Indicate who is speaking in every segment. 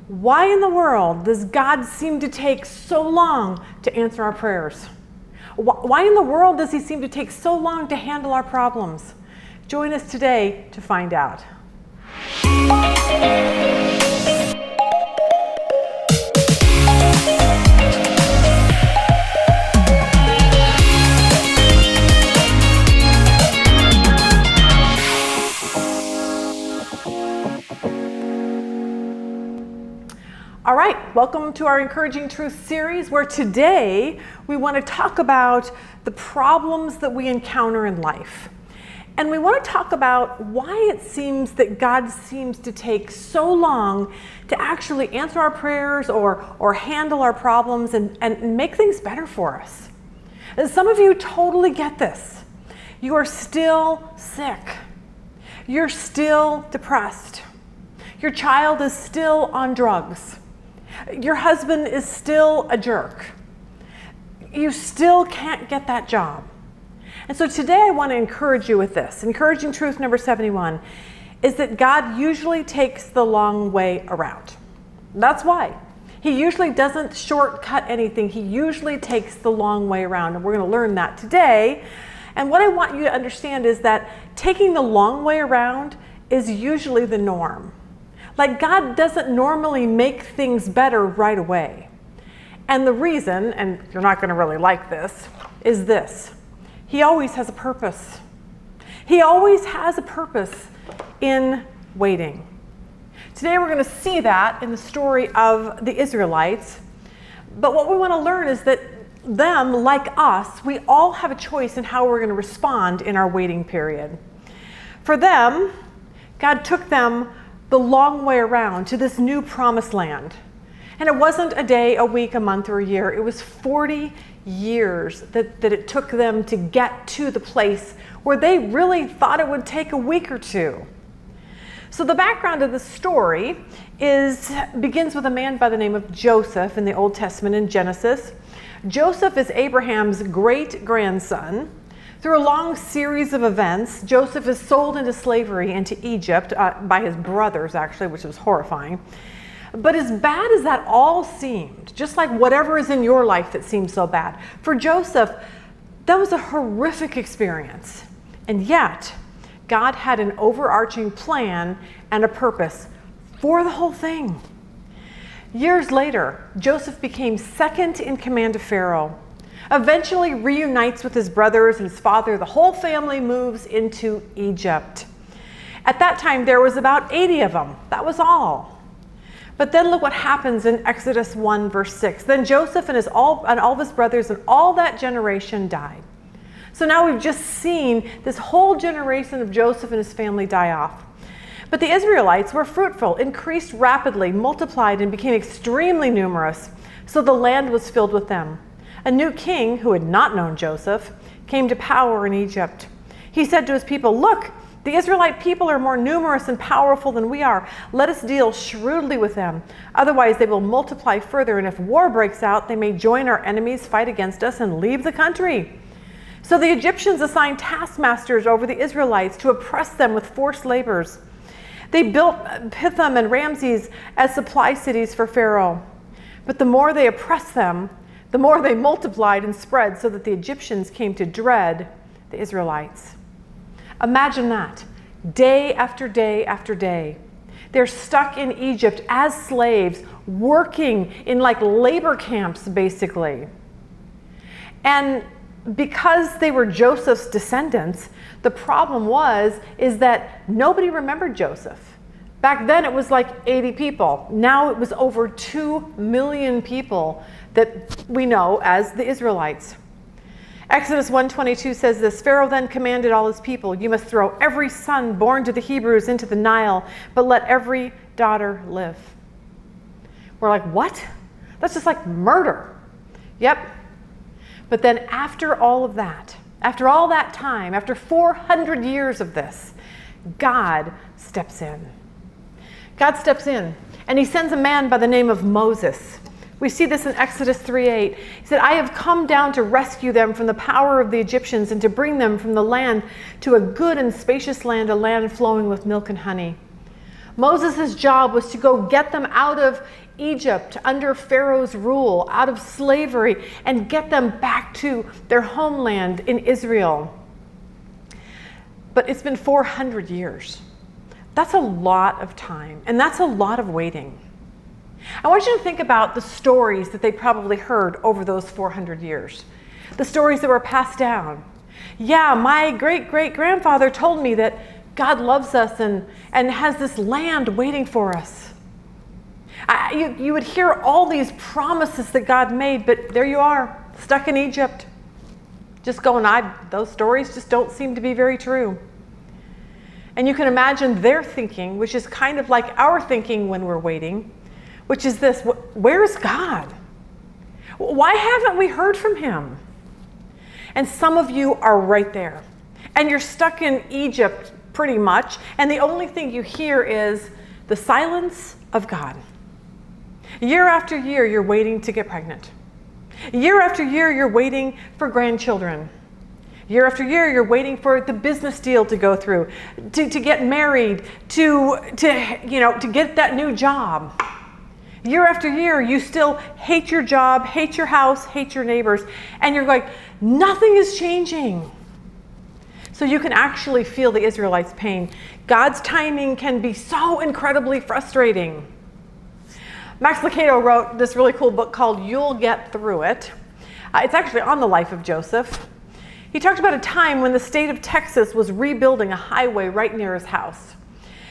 Speaker 1: Why in the world does God seem to take so long to answer our prayers? Why in the world does he seem to take so long to handle our problems? Join us today to find out. All right, welcome to our Encouraging Truth series, where today we want to talk about the problems that we encounter in life. And we want to talk about why it seems that God seems to take so long to actually answer our prayers or handle our problems and make things better for us. And some of you totally get this. You are still sick. You're still depressed. Your child is still on drugs. Your husband is still a jerk. You still can't get that job. And so today I want to encourage you with this. Encouraging truth number 71 is that God usually takes the long way around. That's why. He usually doesn't shortcut anything. He usually takes the long way around. And we're going to learn that today. And what I want you to understand is that taking the long way around is usually the norm. Like, God doesn't normally make things better right away. And the reason, and you're not going to really like this, is this. He always has a purpose. He always has a purpose in waiting. Today we're going to see that in the story of the Israelites. But what we want to learn is that them, like us, we all have a choice in how we're going to respond in our waiting period. For them, God took them the long way around to this new promised land. And it wasn't a day, a week, a month, or a year. It was 40 years that it took them to get to the place where they really thought it would take a week or two. So the background of the story begins with a man by the name of Joseph in the Old Testament in Genesis. Joseph is Abraham's great-grandson. Through a long series of events, Joseph is sold into slavery into Egypt by his brothers, actually, which was horrifying. But as bad as that all seemed, just like whatever is in your life that seems so bad, for Joseph, that was a horrific experience. And yet, God had an overarching plan and a purpose for the whole thing. Years later, Joseph became second in command of Pharaoh. Eventually reunites with his brothers and his father. The whole family moves into Egypt. At that time, there was about 80 of them. That was all. But then look what happens in Exodus 1, verse 6. Then Joseph and all of his brothers and all that generation died. So now we've just seen this whole generation of Joseph and his family die off. But the Israelites were fruitful, increased rapidly, multiplied, and became extremely numerous. So the land was filled with them. A new king, who had not known Joseph, came to power in Egypt. He said to his people, "Look, the Israelite people are more numerous and powerful than we are. Let us deal shrewdly with them. Otherwise they will multiply further, and if war breaks out, they may join our enemies, fight against us, and leave the country." So the Egyptians assigned taskmasters over the Israelites to oppress them with forced labors. They built Pithom and Ramses as supply cities for Pharaoh. But the more they oppressed them, the more they multiplied and spread, so that the Egyptians came to dread the Israelites. Imagine that, day after day after day. They're stuck in Egypt as slaves, working in like labor camps, basically. And because they were Joseph's descendants, the problem is that nobody remembered Joseph. Back then it was like 80 people. Now it was over 2 million people that we know as the Israelites. Exodus 1:22 says this, Pharaoh then commanded all his people, "You must throw every son born to the Hebrews into the Nile, but let every daughter live." We're like, what? That's just like murder. Yep. But then after all of that, after all that time, after 400 years of this, God steps in. God steps in, and he sends a man by the name of Moses. We see this in Exodus 3:8. He said, "I have come down to rescue them from the power of the Egyptians and to bring them from the land to a good and spacious land, a land flowing with milk and honey." Moses' job was to go get them out of Egypt under Pharaoh's rule, out of slavery, and get them back to their homeland in Israel. But it's been 400 years. That's a lot of time, and that's a lot of waiting. I want you to think about the stories that they probably heard over those 400 years. The stories that were passed down. Yeah, my great-great-grandfather told me that God loves us and has this land waiting for us. You would hear all these promises that God made, but there you are, stuck in Egypt. Just going, those stories just don't seem to be very true. And you can imagine their thinking, which is kind of like our thinking when we're waiting, which is this: where's God? Why haven't we heard from him? And some of you are right there. And you're stuck in Egypt pretty much, and the only thing you hear is the silence of God. Year after year, you're waiting to get pregnant. Year after year, you're waiting for grandchildren. Year after year, you're waiting for the business deal to go through, to get married, to get that new job. Year after year, you still hate your job, hate your house, hate your neighbors, and you're like, nothing is changing. So you can actually feel the Israelites' pain. God's timing can be so incredibly frustrating. Max Lucado wrote this really cool book called You'll Get Through It. It's actually on the life of Joseph. He talked about a time when the state of Texas was rebuilding a highway right near his house.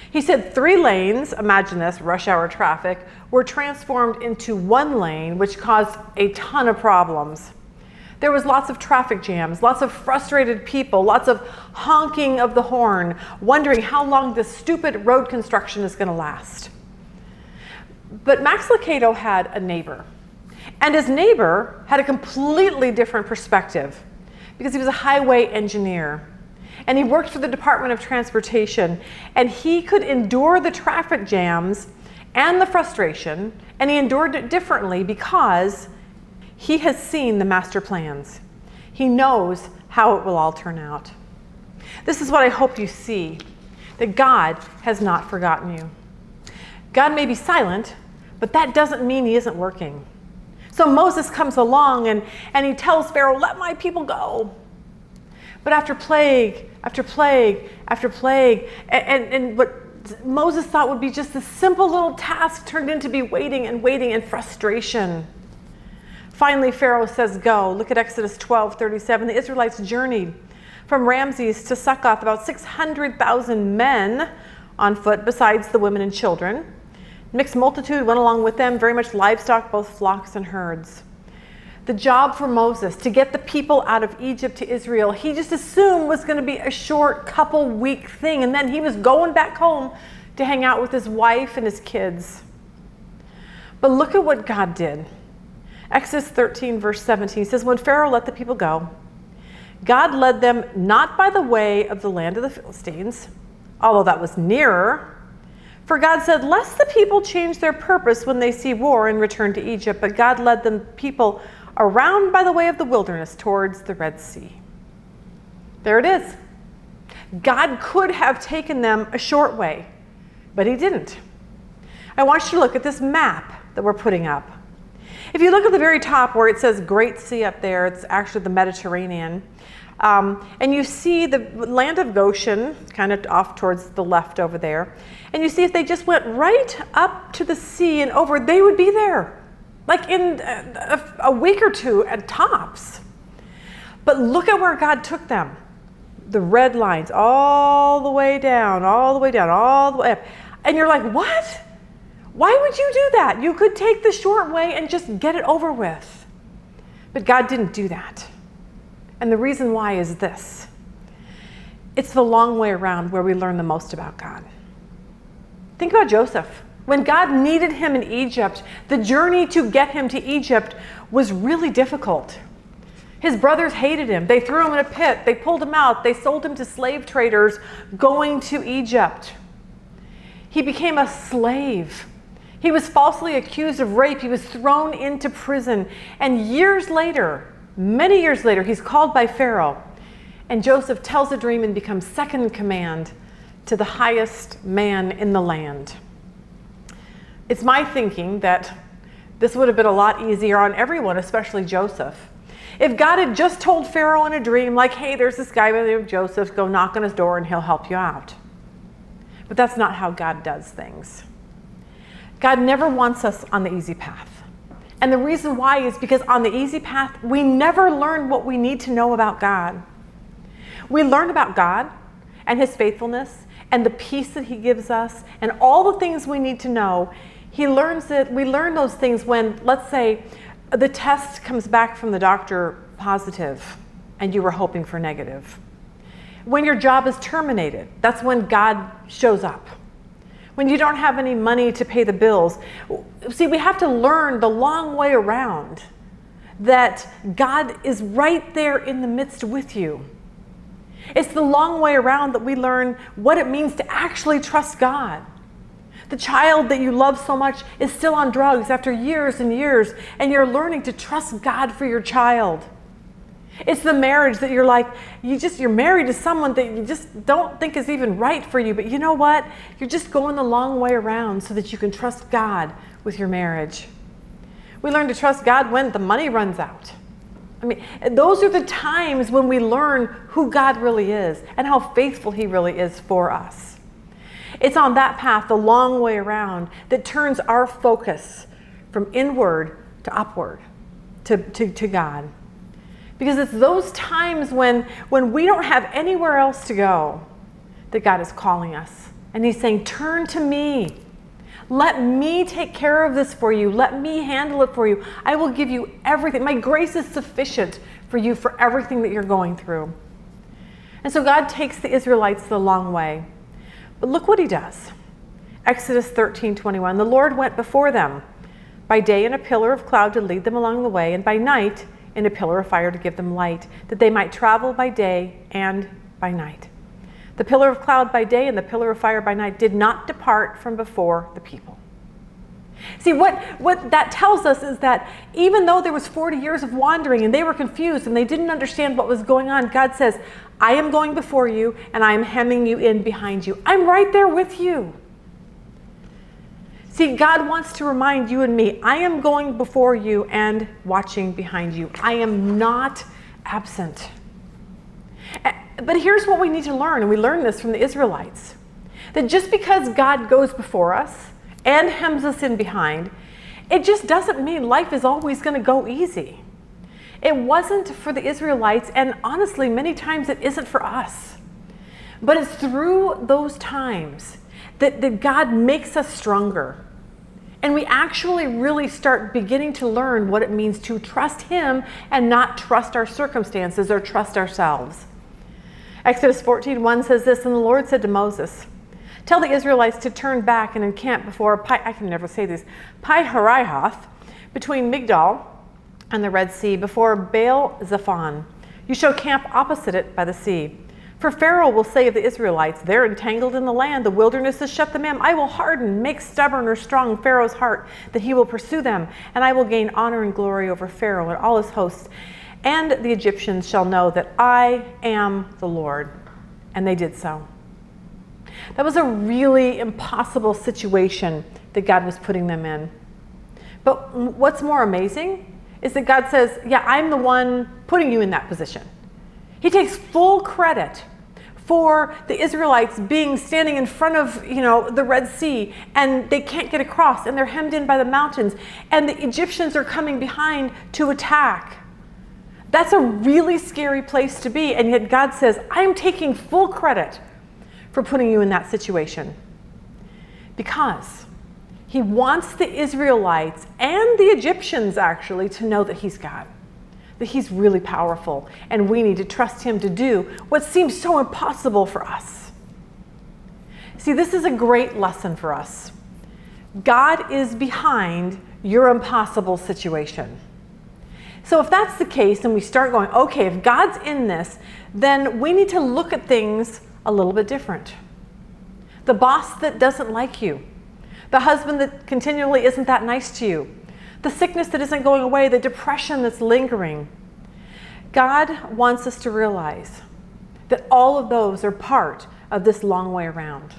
Speaker 1: He said 3 lanes, imagine this, rush hour traffic, were transformed into 1 lane, which caused a ton of problems. There was lots of traffic jams, lots of frustrated people, lots of honking of the horn, wondering how long this stupid road construction is going to last. But Max Lucado had a neighbor, and his neighbor had a completely different perspective because he was a highway engineer, and he worked for the Department of Transportation, and he could endure the traffic jams and the frustration, and he endured it differently because he has seen the master plans. He knows how it will all turn out. This is what I hope you see, that God has not forgotten you. God may be silent, but that doesn't mean he isn't working. So Moses comes along and he tells Pharaoh, let my people go. But after plague, after plague, after plague, and what Moses thought would be just a simple little task turned into be waiting and waiting and frustration. Finally, Pharaoh says, go. Look at Exodus 12:37. The Israelites journeyed from Ramses to Succoth, about 600,000 men on foot, besides the women and children. Mixed multitude went along with them, very much livestock, both flocks and herds. The job for Moses to get the people out of Egypt to Israel, he just assumed was going to be a short couple week thing, and then he was going back home to hang out with his wife and his kids. But look at what God did. Exodus 13 verse 17 says, when Pharaoh let the people go, God led them not by the way of the land of the Philistines, although that was nearer. For God said, lest the people change their purpose when they see war and return to Egypt. But God led the people around by the way of the wilderness towards the Red Sea. There it is. God could have taken them a short way, but he didn't. I want you to look at this map that we're putting up. If you look at the very top where it says Great Sea up there, it's actually the Mediterranean. And you see the land of Goshen, kind of off towards the left over there. And you see if they just went right up to the sea and over, they would be there. Like in a week or two at tops. But look at where God took them. The red lines all the way down, all the way down, all the way up. And you're like, what? Why would you do that? You could take the short way and just get it over with. But God didn't do that. And the reason why is this. It's the long way around where we learn the most about God. Think about Joseph. When God needed him in Egypt, the journey to get him to Egypt was really difficult. His brothers hated him. They threw him in a pit. They pulled him out. They sold him to slave traders going to Egypt. He became a slave. He was falsely accused of rape. He was thrown into prison. And years later, many years later, he's called by Pharaoh. And Joseph tells a dream and becomes second in command to the highest man in the land. It's my thinking that this would have been a lot easier on everyone, especially Joseph. If God had just told Pharaoh in a dream, like, hey, there's this guy by the name of Joseph, go knock on his door and he'll help you out. But that's not how God does things. God never wants us on the easy path. And the reason why is because on the easy path, we never learn what we need to know about God. We learn about God and his faithfulness and the peace that he gives us and all the things we need to know. We learn those things when, let's say, the test comes back from the doctor positive and you were hoping for negative. When your job is terminated, that's when God shows up. When you don't have any money to pay the bills. See, we have to learn the long way around that God is right there in the midst with you. It's the long way around that we learn what it means to actually trust God. The child that you love so much is still on drugs after years and years, and you're learning to trust God for your child. It's the marriage that you're like, you're married to someone that you just don't think is even right for you, but you know what? You're just going the long way around so that you can trust God with your marriage. We learn to trust God when the money runs out. I mean, those are the times when we learn who God really is and how faithful he really is for us. It's on that path, the long way around, that turns our focus from inward to upward, to God. Because it's those times when we don't have anywhere else to go that God is calling us. And he's saying, turn to me. Let me take care of this for you. Let me handle it for you. I will give you everything. My grace is sufficient for you for everything that you're going through. And so God takes the Israelites the long way. But look what he does. Exodus 13:21. The Lord went before them by day in a pillar of cloud to lead them along the way, and by night in a pillar of fire to give them light, that they might travel by day and by night. The pillar of cloud by day and the pillar of fire by night did not depart from before the people. See, what that tells us is that even though there was 40 years of wandering and they were confused and they didn't understand what was going on, God says, I am going before you and I am hemming you in behind you. I'm right there with you. See, God wants to remind you and me, I am going before you and watching behind you. I am not absent. But here's what we need to learn, and we learned this from the Israelites, that just because God goes before us and hems us in behind, it just doesn't mean life is always going to go easy. It wasn't for the Israelites, and honestly, many times it isn't for us. But it's through those times that God makes us stronger. And we actually really start beginning to learn what it means to trust him and not trust our circumstances or trust ourselves. Exodus 14:1 says this, and the Lord said to Moses, tell the Israelites to turn back and encamp before Pi-hahiroth, between Migdol and the Red Sea, before Baal-zephon. You shall camp opposite it by the sea. For Pharaoh will say of the Israelites, they're entangled in the land, the wilderness has shut them in. I will harden, make stubborn or strong Pharaoh's heart, that he will pursue them, and I will gain honor and glory over Pharaoh and all his hosts. And the Egyptians shall know that I am the Lord. And they did so. That was a really impossible situation that God was putting them in. But what's more amazing is that God says, yeah, I'm the one putting you in that position. He takes full credit for the Israelites standing in front of, the Red Sea, and they can't get across, and they're hemmed in by the mountains, and the Egyptians are coming behind to attack. That's a really scary place to be, and yet God says, I'm taking full credit for putting you in that situation. Because he wants the Israelites and the Egyptians actually to know that he's God. That he's really powerful, and we need to trust him to do what seems so impossible for us. See, this is a great lesson for us. God is behind your impossible situation. So if that's the case, and we start going, okay, if God's in this, then we need to look at things a little bit different. The boss that doesn't like you, the husband that continually isn't that nice to you, the sickness that isn't going away, the depression that's lingering. God wants us to realize that all of those are part of this long way around,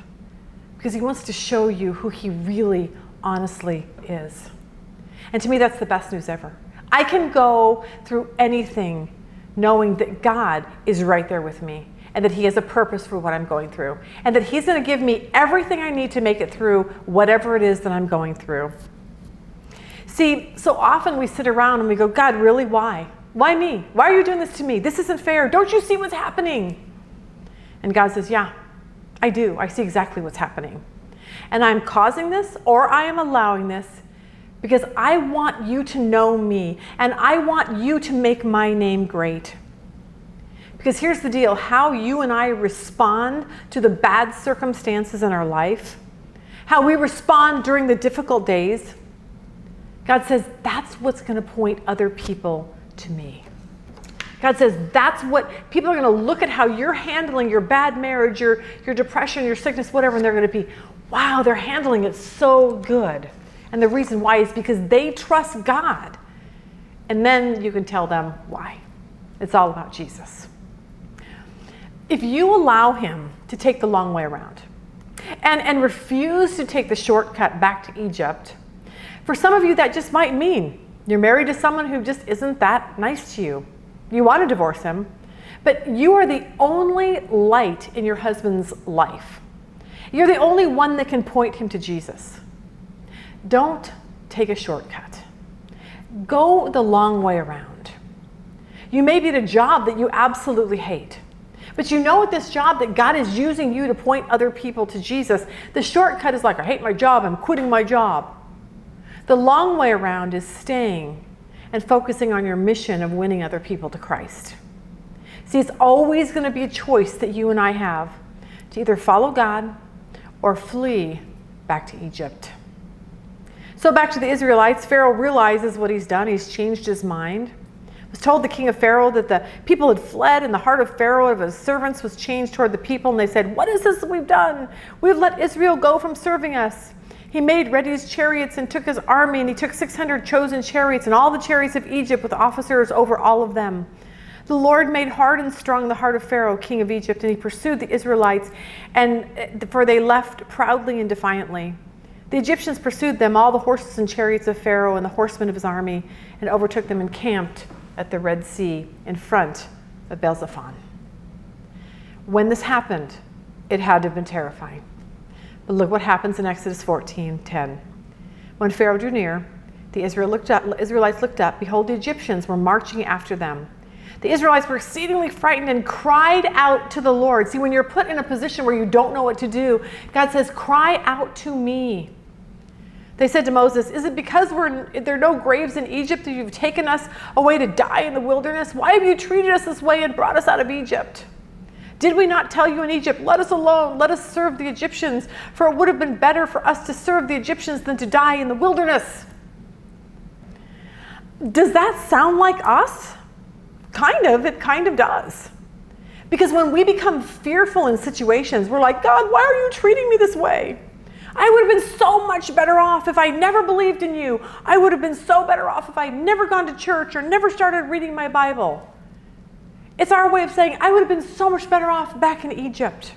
Speaker 1: because he wants to show you who he really, honestly is. And to me, that's the best news ever. I can go through anything knowing that God is right there with me, and that he has a purpose for what I'm going through, and that he's going to give me everything I need to make it through whatever it is that I'm going through. See, so often we sit around and we go, God, really, why? Why me? Why are you doing this to me? This isn't fair. Don't you see what's happening? And God says, yeah, I do. I see exactly what's happening. And I'm causing this, or I am allowing this, because I want you to know me, and I want you to make my name great. Because here's the deal, how you and I respond to the bad circumstances in our life, how we respond during the difficult days, God says that's what's going to point other people to me. God says that's what people are going to look at, how you're handling your bad marriage, your depression, your sickness, whatever, and they're going to be, wow, they're handling it so good. And the reason why is because they trust God. And then you can tell them why. It's all about Jesus. If you allow him to take the long way around and refuse to take the shortcut back to Egypt, for some of you that just might mean you're married to someone who just isn't that nice to you. You want to divorce him, but you are the only light in your husband's life. You're the only one that can point him to Jesus. Don't take a shortcut. Go the long way around. You may be at a job that you absolutely hate, but you know at this job that God is using you to point other people to Jesus. The shortcut is like, I hate my job, I'm quitting my job. The long way around is staying and focusing on your mission of winning other people to Christ. See, it's always going to be a choice that you and I have to either follow God or flee back to Egypt. So back to the Israelites, Pharaoh realizes what he's done. He's changed his mind. He was told the king of Pharaoh that the people had fled, and the heart of Pharaoh, of his servants, was changed toward the people. And they said, what is this that we've done? We've let Israel go from serving us. He made ready his chariots and took his army, and he took 600 chosen chariots and all the chariots of Egypt with officers over all of them. The Lord made hard and strong the heart of Pharaoh, king of Egypt, and he pursued the Israelites, for they left proudly and defiantly. The Egyptians pursued them, all the horses and chariots of Pharaoh and the horsemen of his army, and overtook them and camped at the Red Sea in front of Baal-zephon. When this happened, it had to have been terrifying. But look what happens in Exodus 14:10. When Pharaoh drew near, the Israelites looked up. Behold, the Egyptians were marching after them. The Israelites were exceedingly frightened and cried out to the Lord. See, when you're put in a position where you don't know what to do, God says, cry out to me. They said to Moses, is it because there are no graves in Egypt that you've taken us away to die in the wilderness? Why have you treated us this way and brought us out of Egypt? Did we not tell you in Egypt, let us alone, let us serve the Egyptians, for it would have been better for us to serve the Egyptians than to die in the wilderness? Does that sound like us? Kind of, it kind of does. Because when we become fearful in situations, we're like, God, why are you treating me this way? I would have been so much better off if I never believed in you. I would have been so better off if I'd never gone to church or never started reading my Bible. It's our way of saying, I would have been so much better off back in Egypt.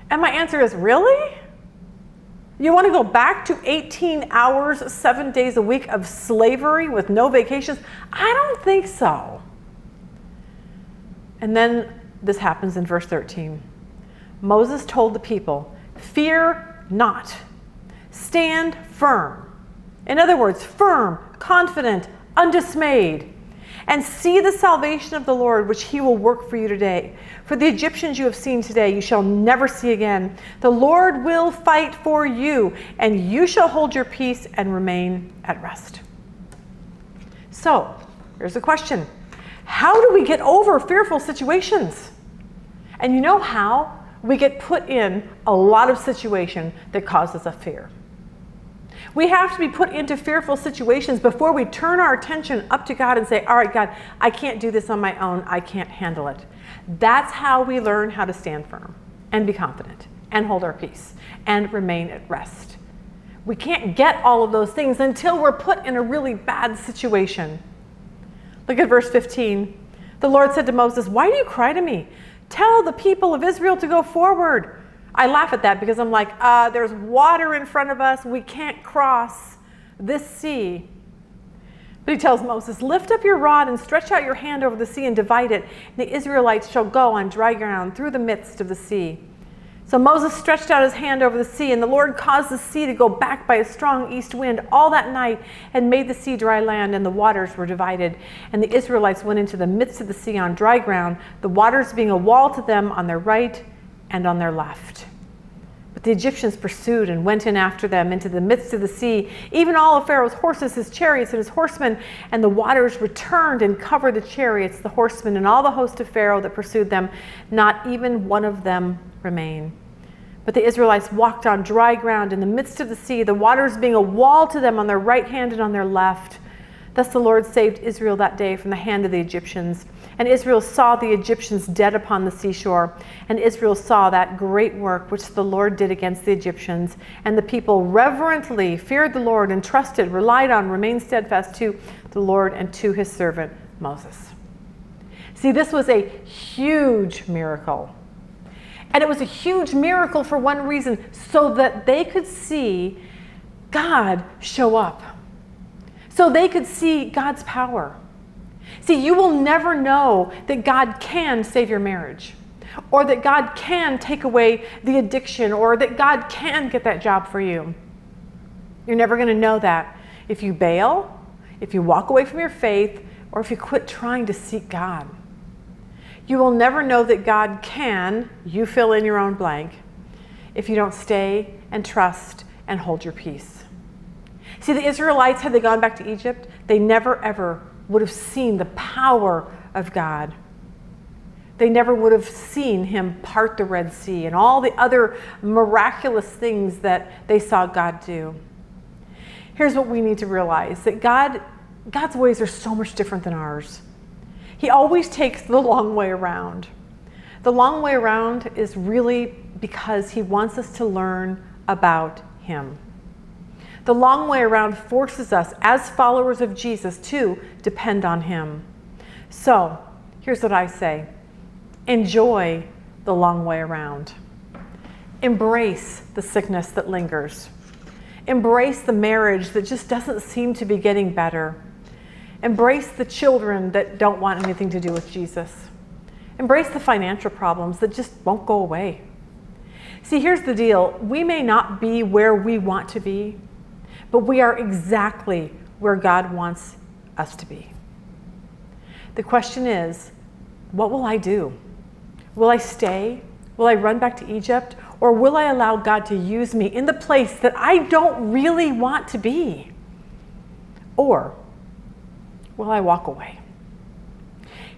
Speaker 1: And my answer is, really? You want to go back to 18 hours, 7 days a week of slavery with no vacations? I don't think so. And then this happens in verse 13. Moses told the people, fear not. Stand firm. In other words, firm, confident, undismayed. And see the salvation of the Lord, which he will work for you today. For the Egyptians you have seen today, you shall never see again. The Lord will fight for you, and you shall hold your peace and remain at rest. So, here's the question. How do we get over fearful situations? And you know how? We get put in a lot of situations that causes us fear. We have to be put into fearful situations before we turn our attention up to God and say, all right, God, I can't do this on my own. I can't handle it. That's how we learn how to stand firm and be confident and hold our peace and remain at rest. We can't get all of those things until we're put in a really bad situation. Look at verse 15. The Lord said to Moses, why do you cry to me? Tell the people of Israel to go forward. I laugh at that because I'm like, there's water in front of us. We can't cross this sea. But he tells Moses, lift up your rod and stretch out your hand over the sea and divide it. And the Israelites shall go on dry ground through the midst of the sea. So Moses stretched out his hand over the sea, and the Lord caused the sea to go back by a strong east wind all that night and made the sea dry land, and the waters were divided. And the Israelites went into the midst of the sea on dry ground, the waters being a wall to them on their right and on their left. But the Egyptians pursued and went in after them into the midst of the sea, even all of Pharaoh's horses, his chariots, and his horsemen. And the waters returned and covered the chariots, the horsemen, and all the host of Pharaoh that pursued them. Not even one of them remained. But the Israelites walked on dry ground in the midst of the sea, the waters being a wall to them on their right hand and on their left. Thus the Lord saved Israel that day from the hand of the Egyptians. And Israel saw the Egyptians dead upon the seashore. And Israel saw that great work which the Lord did against the Egyptians. And the people reverently feared the Lord and trusted, relied on, remained steadfast to the Lord and to his servant Moses. See, this was a huge miracle. And it was a huge miracle for one reason, so that they could see God show up. So they could see God's power. See, you will never know that God can save your marriage, or that God can take away the addiction, or that God can get that job for you. You're never going to know that if you bail, if you walk away from your faith, or if you quit trying to seek God. You will never know that God can, you fill in your own blank, if you don't stay and trust and hold your peace. See, the Israelites, had they gone back to Egypt, they never ever would have seen the power of God. They never would have seen him part the Red Sea and all the other miraculous things that they saw God do. Here's what we need to realize, that God's ways are so much different than ours. He always takes the long way around. The long way around is really because he wants us to learn about him. The long way around forces us, as followers of Jesus, to depend on him. So, here's what I say. Enjoy the long way around. Embrace the sickness that lingers. Embrace the marriage that just doesn't seem to be getting better. Embrace the children that don't want anything to do with Jesus. Embrace the financial problems that just won't go away. See, here's the deal. We may not be where we want to be, but we are exactly where God wants us to be. The question is, what will I do? Will I stay? Will I run back to Egypt? Or will I allow God to use me in the place that I don't really want to be? Or will I walk away?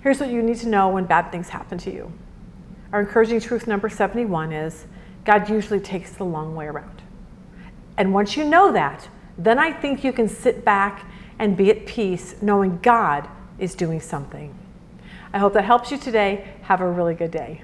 Speaker 1: Here's what you need to know when bad things happen to you. Our encouraging truth number 71 is, God usually takes the long way around. And once you know that, then I think you can sit back and be at peace knowing God is doing something. I hope that helps you today. Have a really good day.